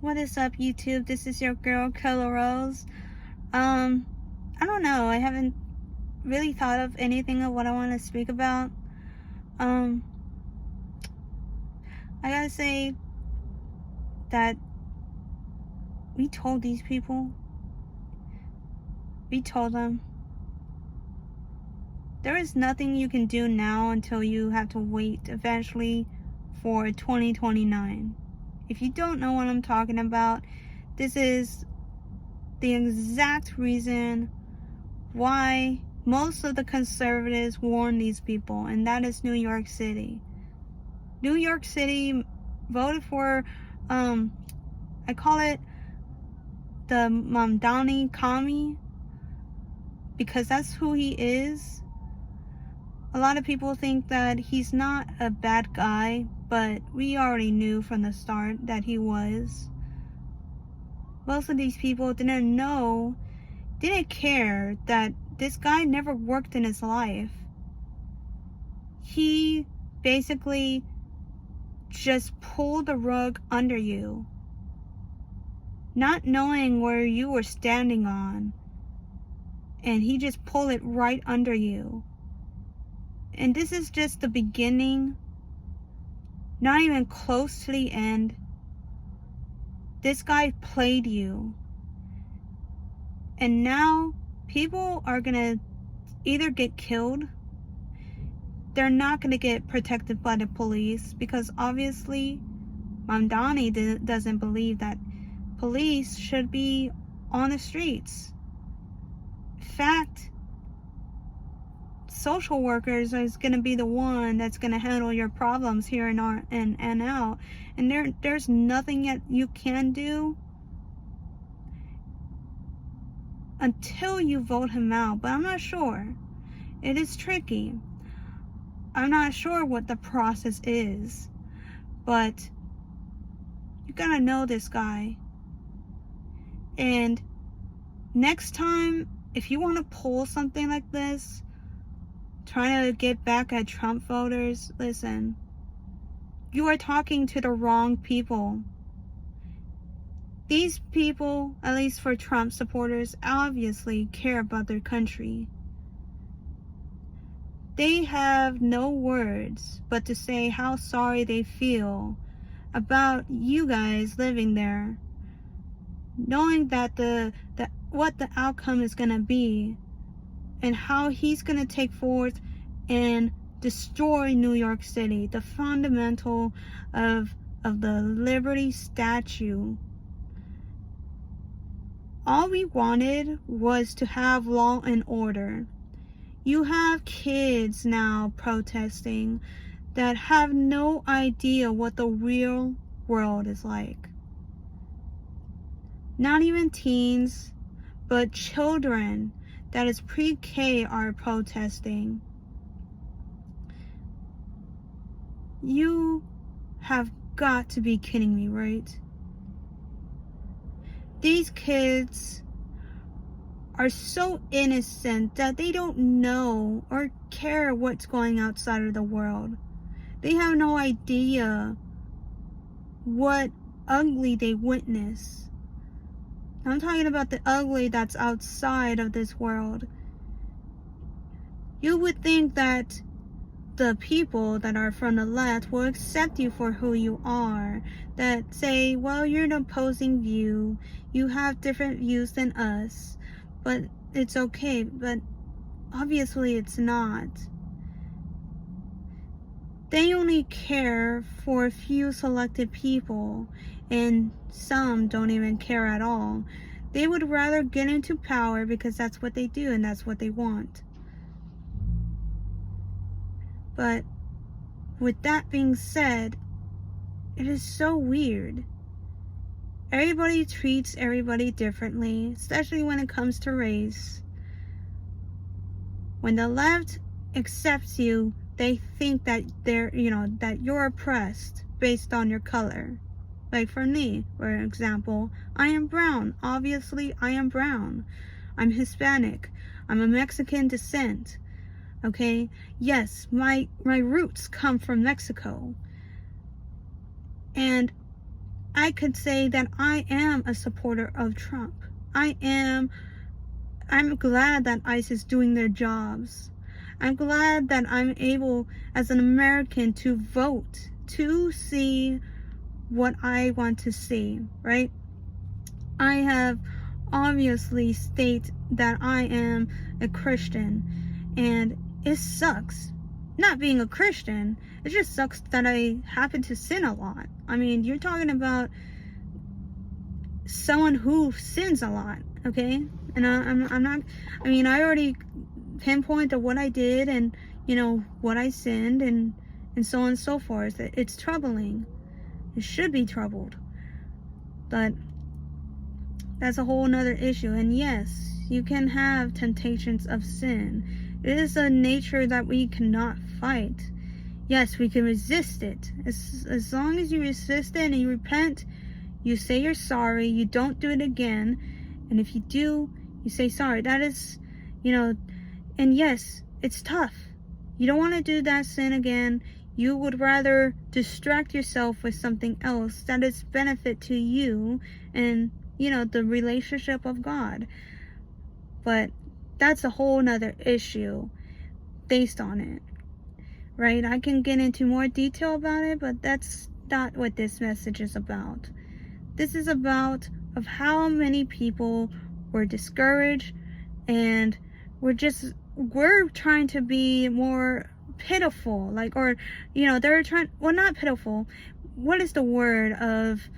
What is up, YouTube? This is your girl, Killer Rose. I don't know. I haven't really thought of anything of what I want to speak about. Um, I gotta say that we told these people, we told them, there is nothing you can do now until you have to wait eventually for 2029. If you don't know what I'm talking about, this is the exact reason why most of the conservatives warn these people, and that is New York City. New York City voted for, I call it the Mamdani Kami, because that's who he is. A lot of people think that he's not a bad guy, but we already knew from the start that he was. Most of these people didn't care that this guy never worked in his life. He basically just pulled the rug under you, not knowing where you were standing on, and he just pulled it right under you. And this is just the beginning, not even close to the end. This guy played you, and now people are gonna either get killed. They're not gonna get protected by the police, because obviously Mamdani doesn't believe that police should be on the streets. In fact, social workers is gonna be the one that's gonna handle your problems here and out, and there's nothing yet you can do until you vote him out. But I'm not sure. It is tricky. I'm not sure what the process is, but you gotta know this guy. And next time, if you want to pull something like this, trying to get back at Trump voters, listen, you are talking to the wrong people. These people, at least for Trump supporters, obviously care about their country. They have no words but to say how sorry they feel about you guys living there, knowing that what the outcome is going to be, and how he's going to take forth and destroy New York City, the fundamental of the Liberty statue. All we wanted was to have law and order. You have kids now protesting that have no idea what the real world is like. Not even teens, but children that is pre-K are protesting. You have got to be kidding me, right? These kids are so innocent that they don't know or care what's going outside of the world. They have no idea what ugly they witness. I'm talking about the ugly that's outside of this world. You would think that the people that are from the left will accept you for who you are, that say, well, you're an opposing view, you have different views than us, but it's okay. But obviously it's not. They only care for a few selected people, and some don't even care at all. They would rather get into power because that's what they do and that's what they want. But with that being said, it is so weird. Everybody treats everybody differently, especially when it comes to race. When the left accepts you, they think that that you're oppressed based on your color. Like for me, for example, I am brown. Obviously, I am brown. I'm Hispanic. I'm of Mexican descent. Okay? Yes, my roots come from Mexico. And I could say that I am a supporter of Trump. I'm glad that ICE is doing their jobs. I'm glad that I'm able, as an American, to vote, to see what I want to see, right? I have obviously stated that I am a Christian, and it sucks not being a Christian. It just sucks that I happen to sin a lot. I mean, you're talking about someone who sins a lot, okay? And I'm not, I mean, I already pinpointed what I did and, you know, what I sinned and so on and so forth. It's troubling. It should be troubled. But that's a whole nother issue. And yes, you can have temptations of sin. It is a nature that we cannot fight. Yes, we can resist it. As long as you resist it and you repent, you say you're sorry, you don't do it again, and if you do, you say sorry. That is, you know, and yes, it's tough. You don't want to do that sin again. You would rather distract yourself with something else that is benefit to you and, you know, the relationship of God. But that's a whole nother issue based on it, right? I can get into more detail about it, but that's not what this message is about. This is about of how many people were discouraged, and we're trying to be more pitiful, like, or, you know, they're trying, well, not pitiful, what is the word of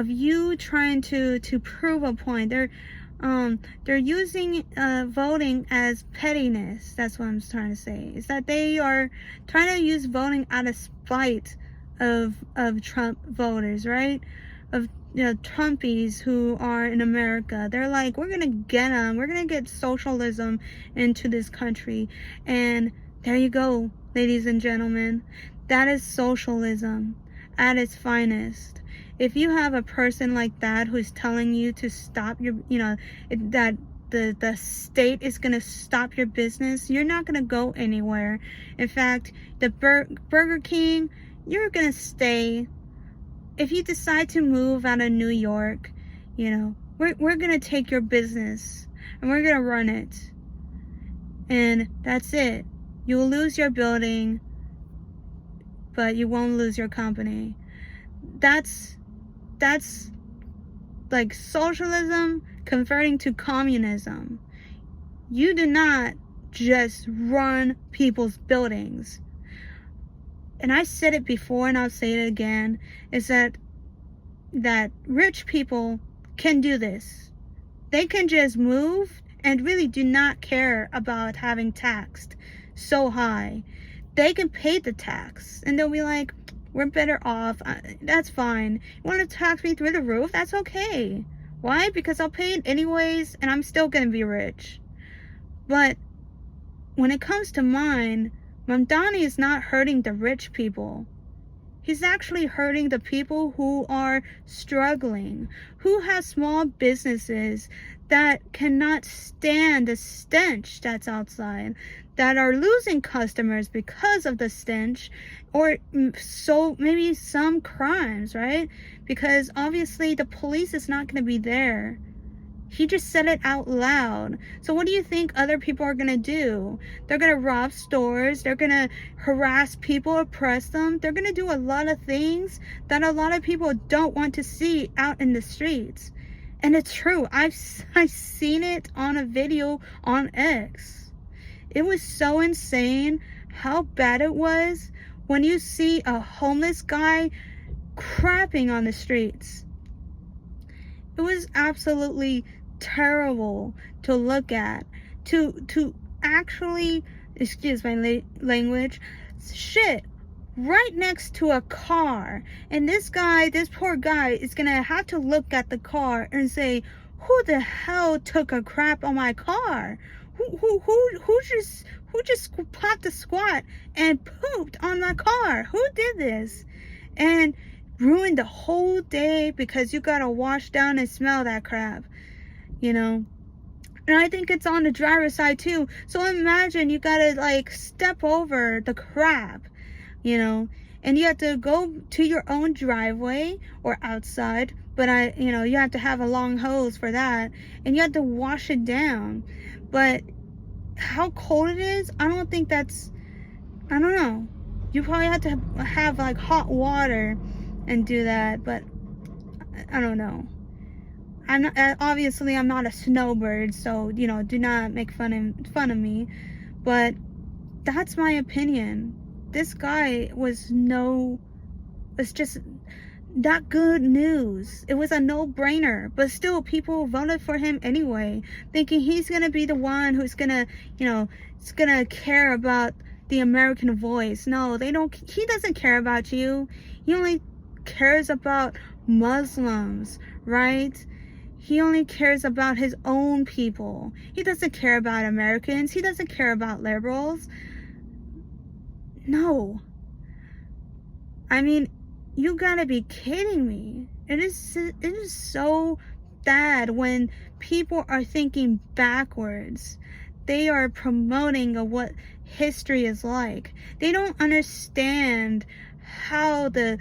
you trying to prove a point. They're using voting as pettiness. That's what I'm trying to say, is that they are trying to use voting out of spite of Trump voters, right? Of, you know, Trumpies who are in America. They're like, we're gonna get them, we're gonna get socialism into this country. And there you go, ladies and gentlemen, that is socialism at its finest. If you have a person like that who's telling you to stop your, you know, that the state is going to stop your business, you're not going to go anywhere. In fact, the Burger King, you're going to stay. If you decide to move out of New York, you know, we're going to take your business and we're going to run it. And that's it. You'll lose your building, but you won't lose your company. That's like socialism converting to communism. You do not just run people's buildings. And I said it before and I'll say it again, is that rich people can do this. They can just move and really do not care about having taxed so high. They can pay the tax and they'll be like, we're better off. That's fine. You want to tax me through the roof? That's okay. Why? Because I'll pay it anyways and I'm still going to be rich. But when it comes to mine, Mamdani is not hurting the rich people. He's actually hurting the people who are struggling, who have small businesses that cannot stand the stench that's outside, that are losing customers because of the stench, or so maybe some crimes, right? Because obviously the police is not going to be there. He just said it out loud. So what do you think other people are going to do? They're going to rob stores. They're going to harass people, oppress them. They're going to do a lot of things that a lot of people don't want to see out in the streets. And it's true. I've seen it on a video on X. It was so insane how bad it was when you see a homeless guy crapping on the streets. It was absolutely terrible to look at, to actually, excuse my language, shit right next to a car. And this poor guy is gonna have to look at the car and say, who the hell took a crap on my car? Who just popped a squat and pooped on my car? Who did this? And ruined the whole day because you gotta wash down and smell that crap, you know. And I think it's on the driver's side too. So imagine you gotta like step over the crap, you know, and you have to go to your own driveway or outside, but you have to have a long hose for that, and you have to wash it down. But how cold it is, I don't think that's, I don't know. You probably have to have like hot water and do that, but I don't know. I'm not, obviously I'm not a snowbird, so do not make fun of me. But that's my opinion. This guy was just not good news. It was a no-brainer, but still people voted for him anyway, thinking he's gonna be the one who's gonna, is gonna care about the American voice. No, they don't. He doesn't care about you. He only cares about Muslims, right? He only cares about his own people. He doesn't care about Americans. He doesn't care about liberals. No. I mean, you gotta be kidding me. It is so bad when people are thinking backwards. They are promoting what history is like. They don't understand how the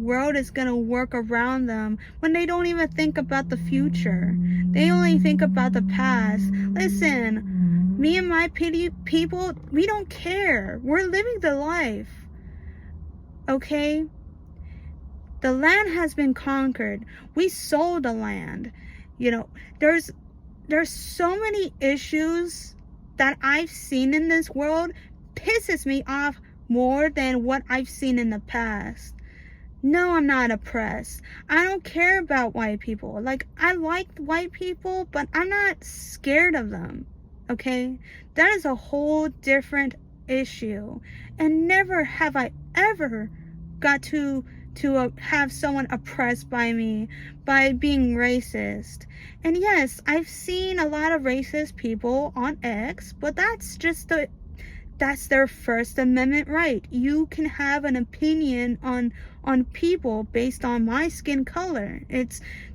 world is going to work around them when they don't even think about the future. They only think about the past. Listen, me and my people, we don't care. We're living the life. Okay? The land has been conquered. We sold the land. There's so many issues that I've seen in this world pisses me off more than what I've seen in the past. No, I'm not oppressed. I don't care about white people. Like, I like white people, but I'm not scared of them. Okay? That is a whole different issue. And never have I ever got to have someone oppressed by me by being racist. And yes, I've seen a lot of racist people on X, but that's their First Amendment right. You can have an opinion on people based on my skin color.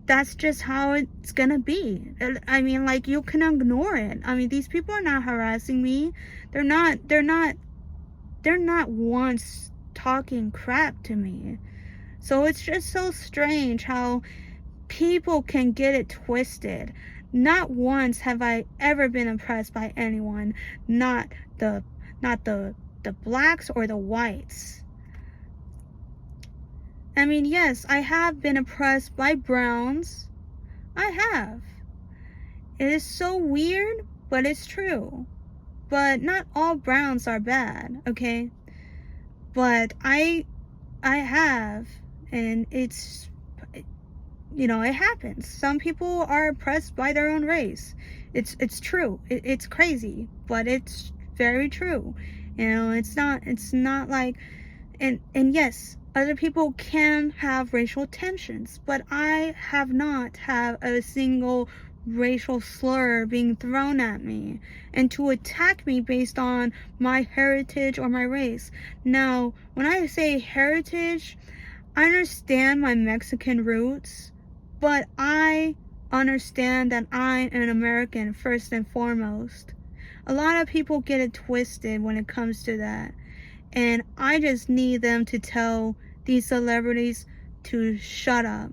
That's just how it's gonna be. I mean, like, you can ignore it. I mean, these people are not harassing me. They're not once talking crap to me. So it's just so strange how people can get it twisted. Not once have I ever been oppressed by anyone, not the blacks or the whites. I mean, yes, I have been oppressed by browns. I have. It is so weird, but it's true. But not all browns are bad, okay? But I have, and it happens. Some people are oppressed by their own race. It's true. It's crazy, but it's very true. It's not like, and yes, other people can have racial tensions, but I have not had a single racial slur being thrown at me and to attack me based on my heritage or my race. Now, when I say heritage, I understand my Mexican roots, but I understand that I'm an American first and foremost. A lot of people get it twisted when it comes to that. And I just need them to tell these celebrities to shut up.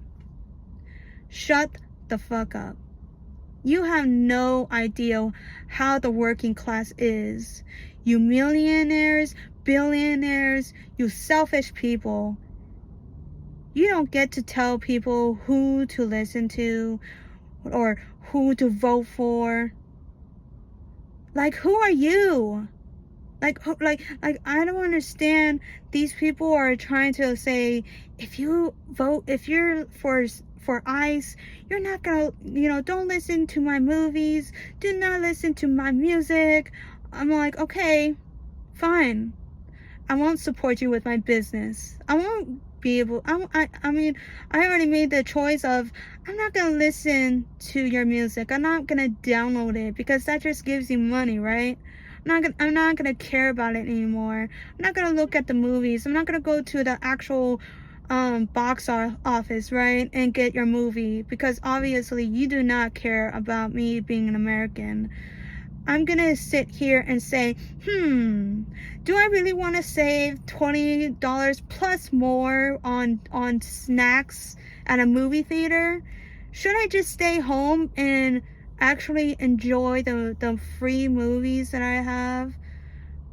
Shut the fuck up. You have no idea how the working class is. You millionaires, billionaires, you selfish people. You don't get to tell people who to listen to or who to vote for. Like, who are you? Like I don't understand. These people are trying to say, if you're for ICE, you're not gonna, don't listen to my movies, do not listen to my music. I'm like, okay, fine. I won't support you with my business. I won't be able, I mean, I already made the choice of, I'm not gonna listen to your music. I'm not gonna download it because that just gives you money, right? I'm not gonna care about it anymore. I'm not gonna look at the movies. I'm not gonna go to the actual box office, right, and get your movie, because obviously you do not care about me being an American. I'm gonna sit here and say, do I really want to save $20 plus more on snacks at a movie theater? Should I just stay home and actually enjoy the free movies that I have?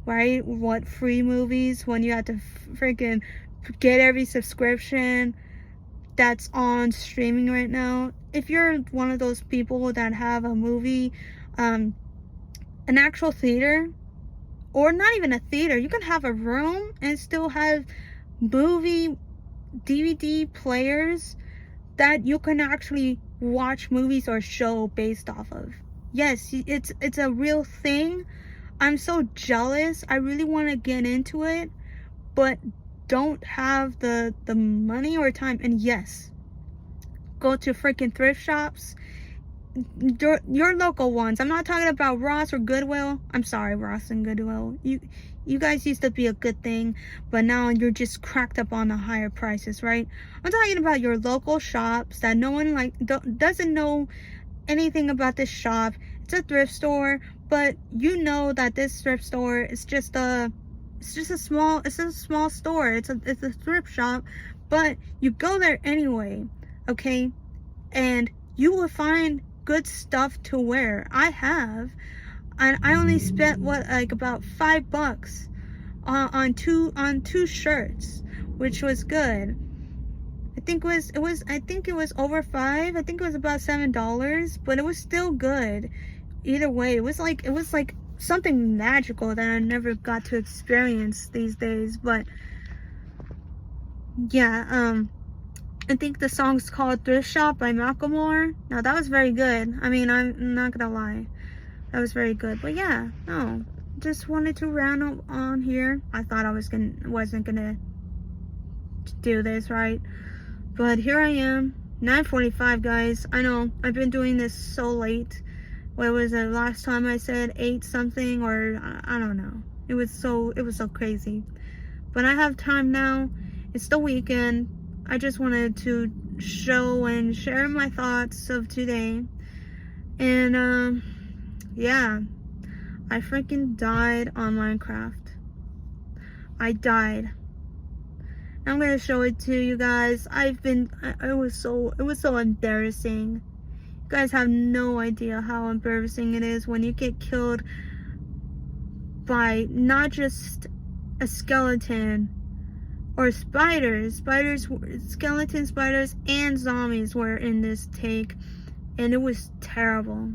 Right? What free movies when you have to freaking get every subscription that's on streaming right now? If you're one of those people that have a movie, an actual theater, or not even a theater, you can have a room and still have movie DVD players that you can actually watch movies or show based off of. Yes, it's a real thing. I'm so jealous. I really want to get into it, but don't have the money or time. And yes, go to freaking thrift shops, your local ones. I'm not talking about Ross or Goodwill. I'm sorry, Ross and Goodwill. You guys used to be a good thing, but now you're just cracked up on the higher prices, right? I'm talking about your local shops that no one doesn't know anything about this shop. It's a thrift store, but you know that this thrift store is just a small store. It's a thrift shop, but you go there anyway, okay? And you will find good stuff to wear. I have, and I only spent about $5 on two shirts, which was good. I think it was over $5. I think it was about $7, but it was still good. Either way, it was like something magical that I never got to experience these days. But yeah, I think the song's called Thrift Shop by Macklemore. Now that was very good. I mean, I'm not gonna lie, that was very good. But yeah, no, just wanted to round up on here. I thought I wasn't gonna do this, right? But here I am, 9:45, guys. I know I've been doing this so late. What was it last time I said 8 something, or I don't know. It was so crazy. But I have time now. It's the weekend. I just wanted to show and share my thoughts of today. And yeah, I freaking died on Minecraft. I died. I'm gonna show it to you guys. It was so embarrassing. You guys have no idea how embarrassing it is when you get killed by not just a skeleton or spiders, skeleton spiders and zombies were in this take, and it was terrible.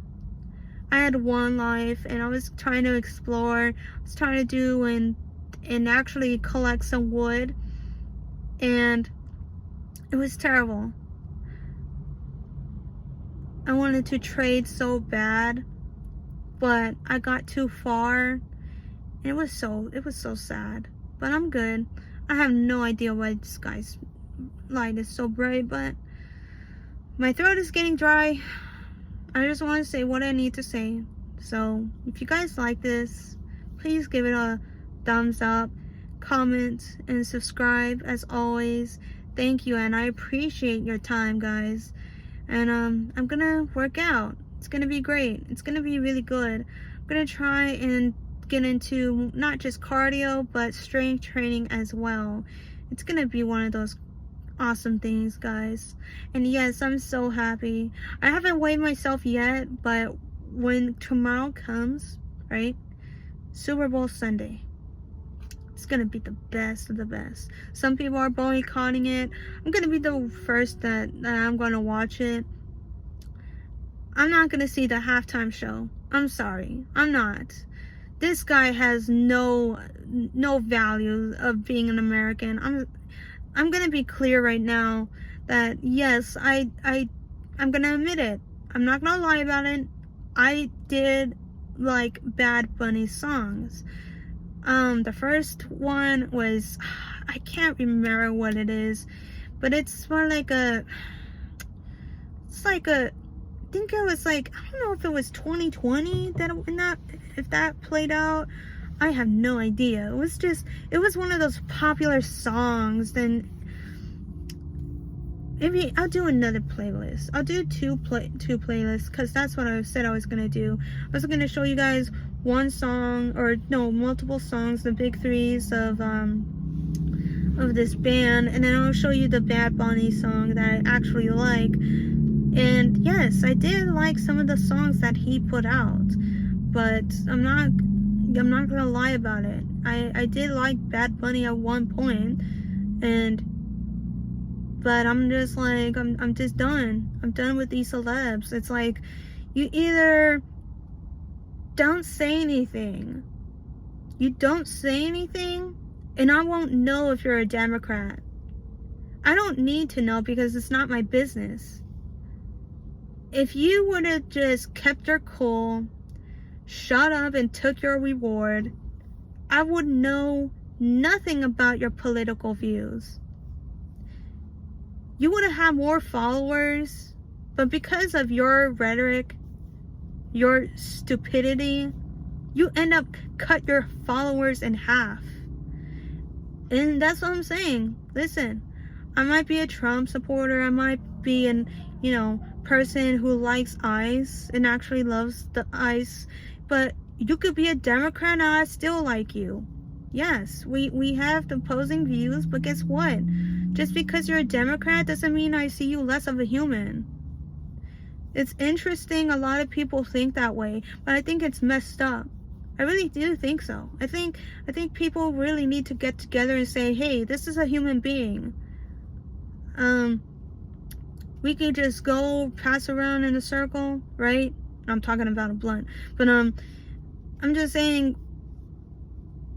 I had one life and I was trying to explore. I was trying to do and actually collect some wood, and it was terrible. I wanted to trade so bad, but I got too far. It was so sad. But I'm good. I have no idea why this guy's light is so bright, but my throat is getting dry. I just want to say what I need to say. So if you guys like this, please give it a thumbs up, comment, and subscribe as always. Thank you, and I appreciate your time, guys. And I'm gonna work out. It's gonna be great. It's gonna be really good. I'm gonna try and get into not just cardio but strength training as well. It's gonna be one of those awesome things, guys. And yes, I'm so happy. I haven't weighed myself yet, but when tomorrow comes, right, Super Bowl Sunday, it's gonna be the best of the best. Some people are boycotting it. I'm gonna be the first that I'm gonna watch it. I'm not gonna see the halftime show. I'm sorry, I'm not. This guy has no value of being an American. I'm gonna be clear right now that yes, I'm gonna admit it. I'm not gonna lie about it. I did like Bad Bunny songs. The first one was, I can't remember what it is, but it's more like I think it was like, I don't know if it was 2020 if that played out. I have no idea. It was one of those popular songs. Then maybe I'll do another playlist. I'll do two playlists, because that's what I said I was gonna do. I was gonna show you guys one song, or no, multiple songs, the big threes of this band, and then I'll show you the Bad Bunny song that I actually like. And yes, I did like some of the songs that he put out, but I'm not gonna lie about it. I did like Bad Bunny at one point, but I'm just like, I'm just done. I'm done with these celebs. It's like, you either don't say anything. You don't say anything, and I won't know if you're a Democrat. I don't need to know, because it's not my business. If you would have just kept your cool, shut up, and took your reward, I would know nothing about your political views. You would have had more followers, but because of your rhetoric, your stupidity, you end up cut your followers in half. And that's what I'm saying. Listen, I might be a Trump supporter, I might be an, person who likes ICE and actually loves the ICE, but you could be a Democrat and I still like you. Yes, we have the opposing views, but guess what? Just because you're a Democrat doesn't mean I see you less of a human. It's interesting, a lot of people think that way, but I think it's messed up. I really do think so. I think people really need to get together and say, hey, this is a human being. We could just go pass around in a circle, right? I'm talking about a blunt. But I'm just saying,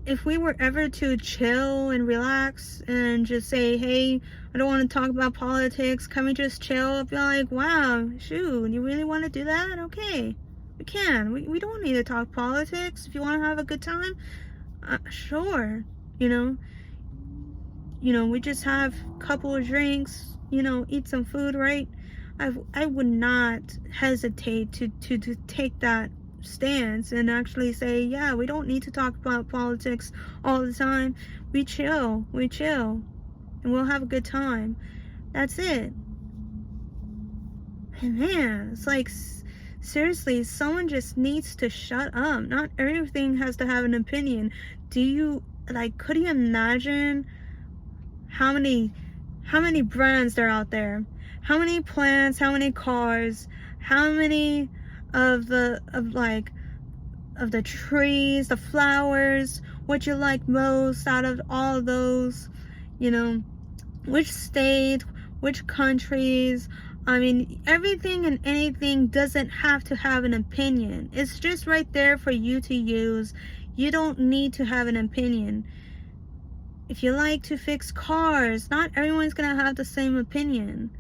if we were ever to chill and relax and just say, hey, I don't want to talk about politics, can we just chill? I'd be like, wow, shoot, you really want to do that? Okay, we can. We don't need to talk politics. If you want to have a good time, sure. We just have a couple of drinks, eat some food, right? I would not hesitate to take that stance and actually say, yeah, we don't need to talk about politics all the time. We chill, and we'll have a good time. That's it. And man, it's like, seriously, someone just needs to shut up. Not everything has to have an opinion. Could you imagine how many brands there are out there? How many plants, how many cars, how many of the trees, the flowers, what you like most out of all of those, which state, which countries. I mean, everything and anything doesn't have to have an opinion. It's just right there for you to use. You don't need to have an opinion. If you like to fix cars, not everyone's gonna have the same opinion.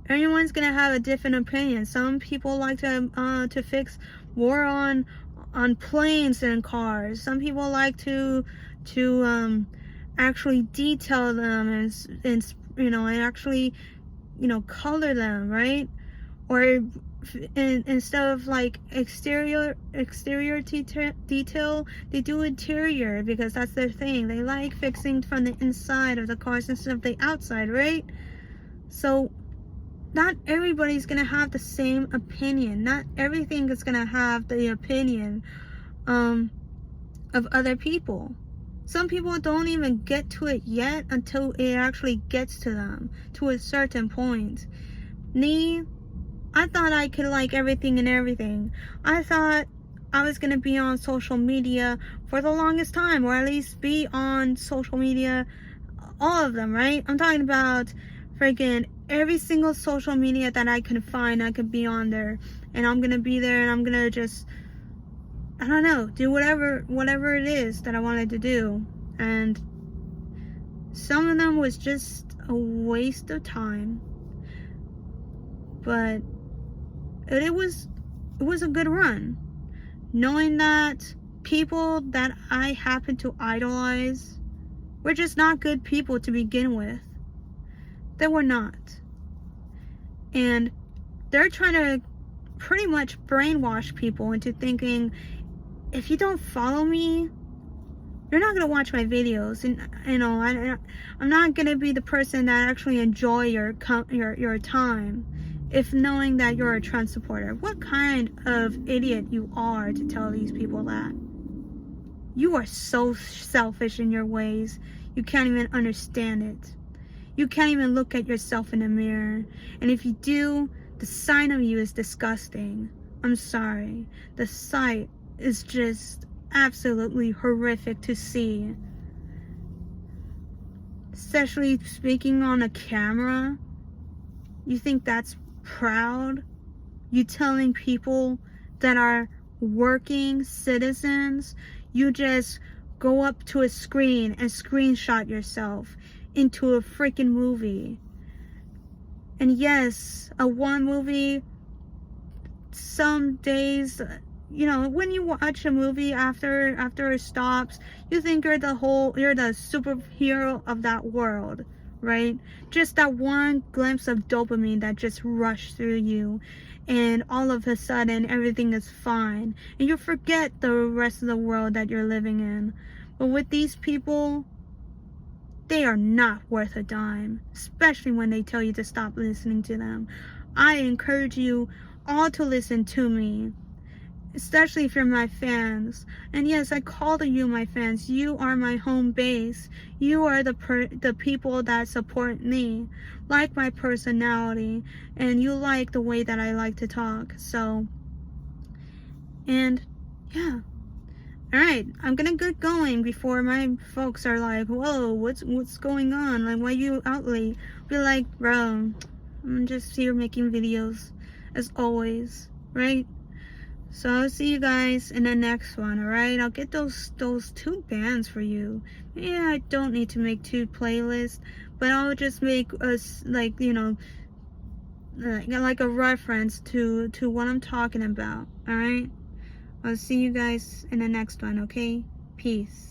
Everyone's gonna have a different opinion. Some people like to fix more on planes than cars. Some people like to actually detail them and actually color them, right? Or instead of like exterior detail, they do interior, because that's their thing. They like fixing from the inside of the cars instead of the outside, right? So not everybody's gonna have the same opinion. Not everything is gonna have the opinion of other people. Some people don't even get to it yet until it actually gets to them to a certain point. Me, I thought I could like everything and everything. I thought I was gonna be on social media for the longest time, or at least be on social media, all of them, right? I'm talking about freaking every single social media that I could find. I could be on there, and I'm gonna be there, and I'm gonna just, I don't know, do whatever it is that I wanted to do. And some of them was just a waste of time, but it was a good run, knowing that people that I happen to idolize were just not good people to begin with. They were not. And they're trying to pretty much brainwash people into thinking, if you don't follow me, You're not gonna watch my videos, and you know I'm not gonna be the person that actually enjoy your time if knowing that you're a Trump supporter. What kind of idiot you are to tell these people that? You are so selfish in your ways. You can't even understand it. You can't even look at yourself in the mirror. And if you do, the sign of you is disgusting. I'm sorry. The sight is just absolutely horrific to see. Especially speaking on a camera. You think that's proud? You telling people that are working citizens, you just go up to a screen and screenshot yourself into a freaking movie. And yes, a one movie, some days, you know, when you watch a movie after it stops, you think you're the superhero of that world, right? Just that one glimpse of dopamine that just rushed through you, and all of a sudden everything is fine, and you forget the rest of the world that you're living in. But with these people, they are not worth a dime, especially when they tell you to stop listening to them. I encourage you all to listen to me, especially if you're my fans. And yes, I call you my fans. You are my home base. You are the people that support me, like my personality, and you like the way that I like to talk. So, and yeah. Alright, I'm gonna get going before my folks are like, whoa, what's going on? Like, why you out late? Be like, bro, I'm just here making videos, as always, right? So I'll see you guys in the next one, alright? I'll get those 2 bands for you. Yeah, I don't need to make 2 playlists, but I'll just make us, like, you know, like a reference to what I'm talking about, alright? I'll see you guys in the next one, okay? Peace.